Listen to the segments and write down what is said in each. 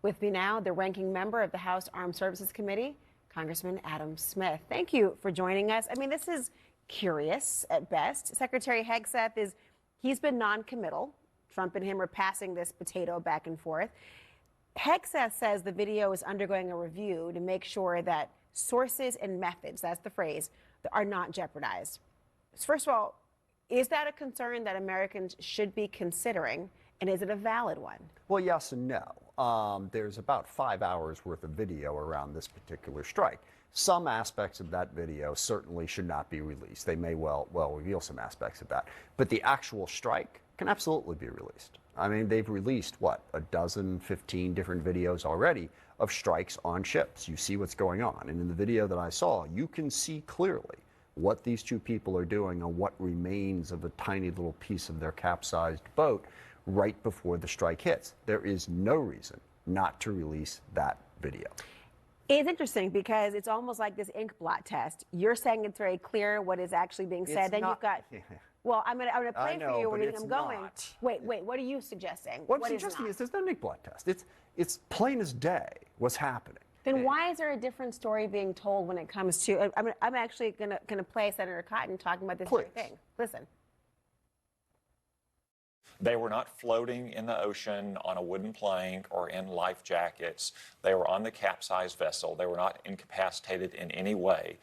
With me now, the ranking member of the House Armed Services Committee, Congressman Adam Smith. Thank you for joining us. I mean, this is curious at best. Secretary Hegseth he's been non-committal. Trump and him are passing this potato back and forth. Hegseth says the video is undergoing a review to make sure that sources and methods, that's the phrase, are not jeopardized. So first of all, is that a concern that Americans should be considering, and is it a valid one? Well, yes and no. There's about 5 hours worth of video around this particular strike. Some aspects of that video certainly should not be released. They may well reveal some aspects of that. But the actual strike can absolutely be released. I mean, they've released, what, a dozen, 15 different videos already of strikes on ships. You see what's going on. And in the video that I saw, you can see clearly what these two people are doing on what remains of a tiny little piece of their capsized boat right before the strike hits. There is no reason not to release that video. It's interesting because it's almost like this ink blot test. You're saying it's very clear what is actually being said. It's then not, you've got, well, I'm gonna play for you where I'm going. Not. Wait, what are you suggesting? What I'm suggesting is there's no ink blot test. It's plain as day what's happening. Then why is there a different story being told when it comes to? I'm actually gonna play Senator Cotton talking about this very thing. Listen. They were not floating in the ocean on a wooden plank or in life jackets. They were on the capsized vessel. They were not incapacitated in any way.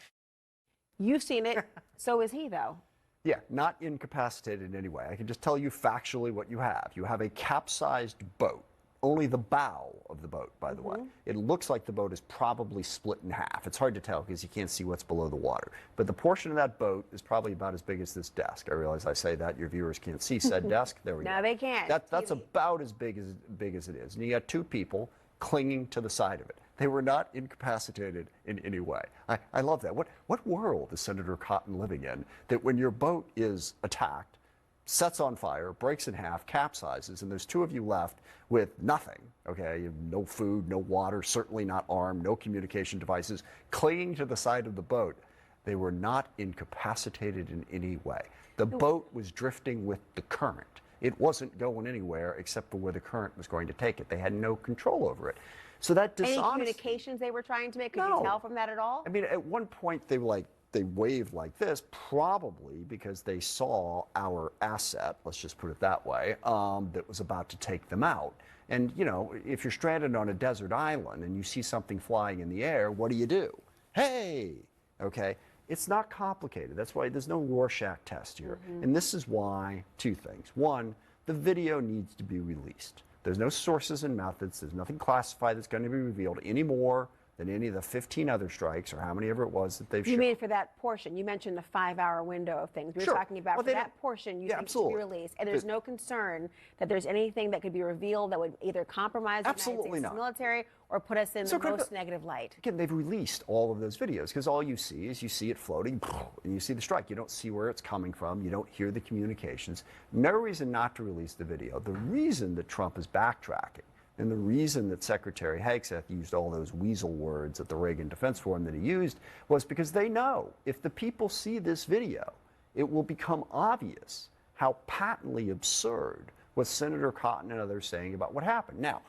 You've seen it. So is he, though. Yeah, not incapacitated in any way. I can just tell you factually what you have. You have a capsized boat. Only the bow of the boat, by the way. It looks like the boat is probably split in half. It's hard to tell because you can't see what's below the water. But the portion of that boat is probably about as big as this desk. I realize I say that. Your viewers can't see said desk. There we go. No, they can't. That's about as big as it is. And you got two people clinging to the side of it. They were not incapacitated in any way. I love that. What world is Senator Cotton living in that when your boat is attacked, sets on fire, breaks in half, capsizes, and there's two of you left with nothing, okay? You have no food, no water, certainly not armed, no communication devices, clinging to the side of the boat. They were not incapacitated in any way. The boat was drifting with the current. It wasn't going anywhere except for where the current was going to take it. They had no control over it. So that dishonesty... Any communications they were trying to make? Could you tell from that at all? I mean, at one point they were like, they waved like this, probably because they saw our asset, let's just put it that way, that was about to take them out. And, you know, if you're stranded on a desert island and you see something flying in the air, what do? Hey! Okay? It's not complicated. That's why there's no Rorschach test here. And this is why, two things. One, the video needs to be released. There's no sources and methods. There's nothing classified that's going to be revealed any more than any of the 15 other strikes or how many ever it was that they've shown. You mean for that portion? You mentioned the 5-hour window of things. We were talking about for that portion you think it should be released. And there's no concern that there's anything that could be revealed that would either compromise the United States military or put us in the most negative light. Again, they've released all of those videos because all you see is you see it floating and you see the strike. You don't see where it's coming from. You don't hear the communications. No reason not to release the video. The reason that Trump is backtracking and the reason that Secretary Hegseth used all those weasel words at the Reagan Defense Forum that he used was because they know if the people see this video, it will become obvious how patently absurd what Senator Cotton and others are saying about what happened. Now,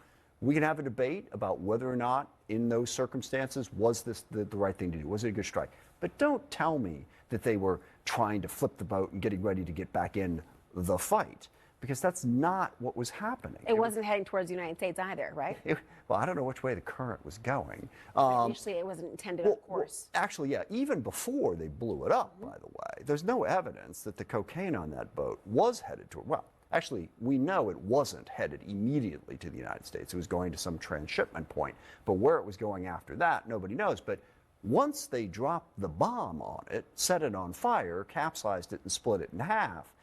we can have a debate about whether or not in those circumstances was this the right thing to do. Was it a good strike? But don't tell me that they were trying to flip the boat and getting ready to get back in the fight, because that's not what was happening. It wasn't heading towards the United States either, right? Well, I don't know which way the current was going. Initially, it wasn't intended, of course. Well, actually, yeah, even before they blew it up, by the way, there's no evidence that the cocaine on that boat was headed toward, well, actually, we know it wasn't headed immediately to the United States. It was going to some transshipment point. But where it was going after that, nobody knows. But once they dropped the bomb on it, set it on fire, capsized it, and split it in half,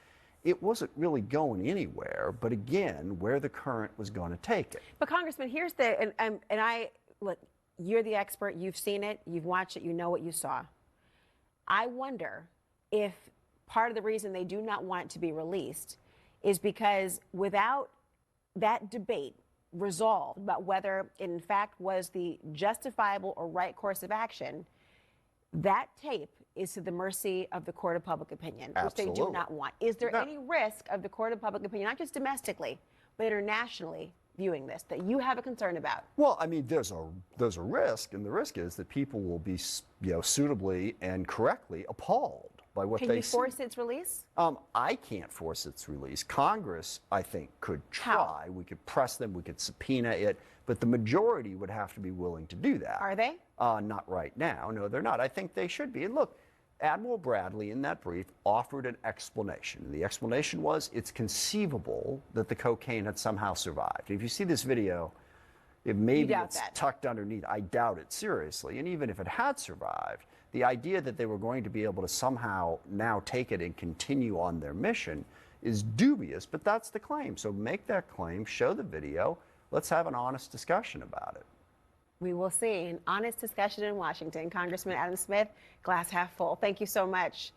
it wasn't really going anywhere, but again, where the current was going to take it. But Congressman, here's the, look, you're the expert, you've seen it, you've watched it, you know what you saw. I wonder if part of the reason they do not want it to be released is because without that debate resolved about whether it in fact was the justifiable or right course of action, that tape is to the mercy of the court of public opinion, which they do not want. Is there any risk of the court of public opinion, not just domestically, but internationally, viewing this that you have a concern about? Well, I mean, there's a risk, and the risk is that people will be, suitably and correctly appalled by what Can they you see. force its release? I can't force its release. Congress, I think, could How? try. We could press them. We could subpoena it, but the majority would have to be willing to do that. Are they? Not right now. No, they're not. I think they should be. And look, Admiral Bradley, in that brief, offered an explanation. The explanation was it's conceivable that the cocaine had somehow survived. If you see this video, maybe doubt it's that. tucked underneath. I doubt it seriously. And even if it had survived, the idea that they were going to be able to somehow now take it and continue on their mission is dubious, but that's the claim. So make that claim, show the video, let's have an honest discussion about it. We will see. An honest discussion in Washington. Congressman Adam Smith, glass half full. Thank you so much.